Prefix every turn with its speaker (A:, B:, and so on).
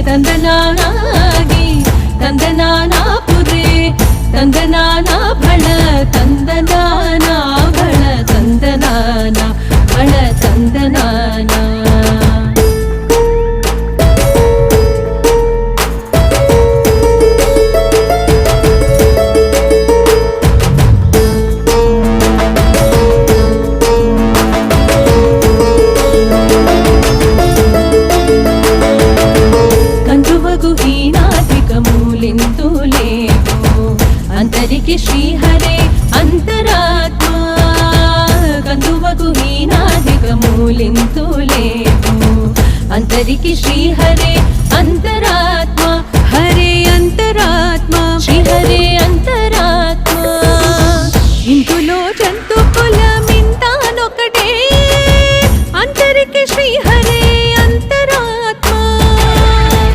A: ತಂದನಾನಾಗಿ ತಂದನಾನ ಪುರೇ ತಂದನಾನ ಭಳ ತಂದನಾನ ಭಳ ತಂದನಾನ ಭಳ ತಂದನಾನ अंतरिके श्रीहरे अंतरात्मा कंदुवगु हीनाधिकमूलिन्तु लेवु अंतरिके श्रीहरे